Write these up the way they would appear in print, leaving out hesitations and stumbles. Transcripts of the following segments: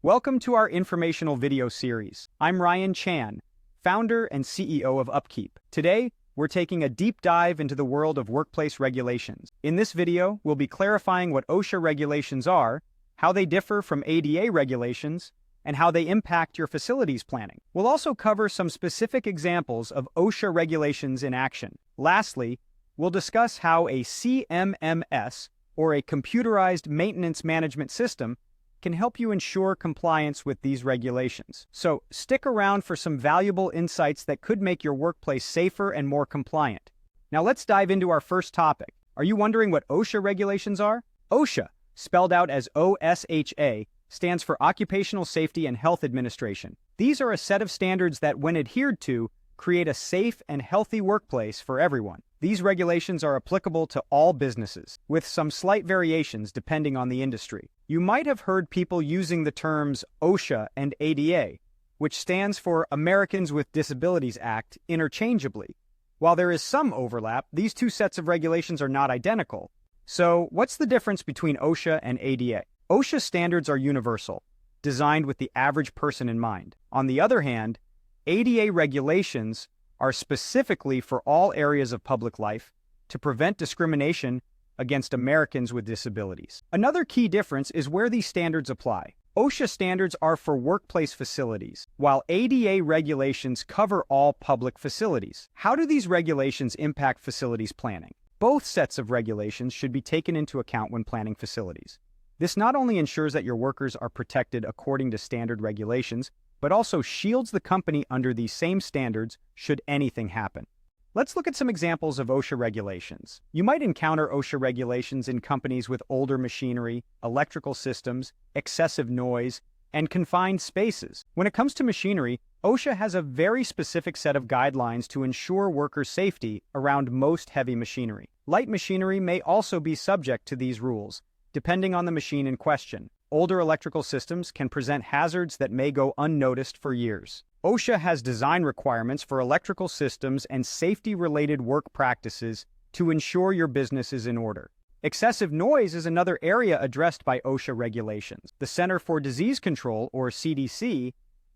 Welcome to our informational video series. I'm Ryan Chan, founder and CEO of UpKeep. Today, we're taking a deep dive into the world of workplace regulations. In this video, we'll be clarifying what OSHA regulations are, how they differ from ADA regulations, and how they impact your facilities planning. We'll also cover some specific examples of OSHA regulations in action. Lastly, we'll discuss how a CMMS, or a computerized maintenance management system, can help you ensure compliance with these regulations. So stick around for some valuable insights that could make your workplace safer and more compliant. Now let's dive into our first topic. Are you wondering what OSHA regulations are? OSHA, spelled out as OSHA, stands for Occupational Safety and Health Administration. These are a set of standards that, when adhered to, create a safe and healthy workplace for everyone. These regulations are applicable to all businesses, with some slight variations depending on the industry. You might have heard people using the terms OSHA and ADA, which stands for Americans with Disabilities Act, interchangeably. While there is some overlap, these two sets of regulations are not identical. So, what's the difference between OSHA and ADA? OSHA standards are universal, designed with the average person in mind. On the other hand, ADA regulations are specifically for all areas of public life to prevent discrimination against Americans with disabilities. Another key difference is where these standards apply. OSHA standards are for workplace facilities, while ADA regulations cover all public facilities. How do these regulations impact facilities planning? Both sets of regulations should be taken into account when planning facilities. This not only ensures that your workers are protected according to standard regulations, but also shields the company under these same standards should anything happen. Let's look at some examples of OSHA regulations. You might encounter OSHA regulations in companies with older machinery, electrical systems, excessive noise, and confined spaces. When it comes to machinery, OSHA has a very specific set of guidelines to ensure workers' safety around most heavy machinery. Light machinery may also be subject to these rules, depending on the machine in question. Older electrical systems can present hazards that may go unnoticed for years. OSHA has design requirements for electrical systems and safety-related work practices to ensure your business is in order. Excessive noise is another area addressed by OSHA regulations. The Center for Disease Control, or CDC,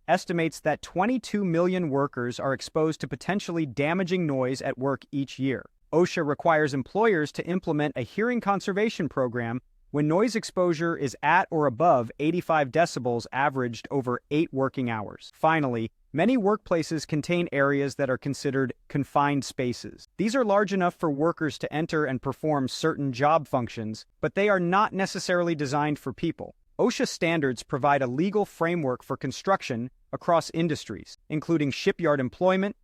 estimates that 22 million workers are exposed to potentially damaging noise at work each year. OSHA requires employers to implement a hearing conservation program when noise exposure is at or above 85 decibels averaged over 8 working hours. Finally, many workplaces contain areas that are considered confined spaces. These are large enough for workers to enter and perform certain job functions, but they are not necessarily designed for people. OSHA standards provide a legal framework for construction across industries, including shipyard employment,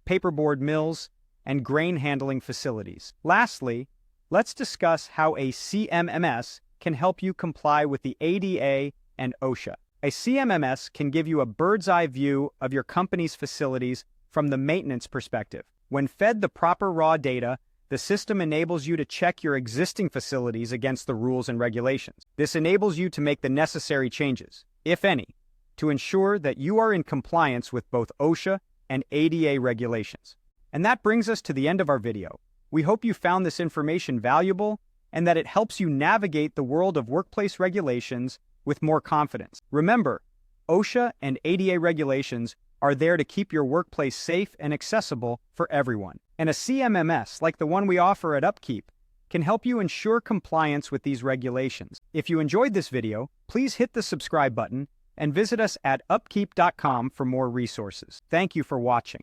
paperboard mills, and grain handling facilities. Lastly, let's discuss how a CMMS can help you comply with the ADA and OSHA. A CMMS can give you a bird's-eye view of your company's facilities from the maintenance perspective. When fed the proper raw data, the system enables you to check your existing facilities against the rules and regulations. This enables you to make the necessary changes, if any, to ensure that you are in compliance with both OSHA and ADA regulations. And that brings us to the end of our video. We hope you found this information valuable and that it helps you navigate the world of workplace regulations with more confidence. Remember, OSHA and ADA regulations are there to keep your workplace safe and accessible for everyone. And a CMMS, like the one we offer at UpKeep, can help you ensure compliance with these regulations. If you enjoyed this video, please hit the subscribe button and visit us at upkeep.com for more resources. Thank you for watching.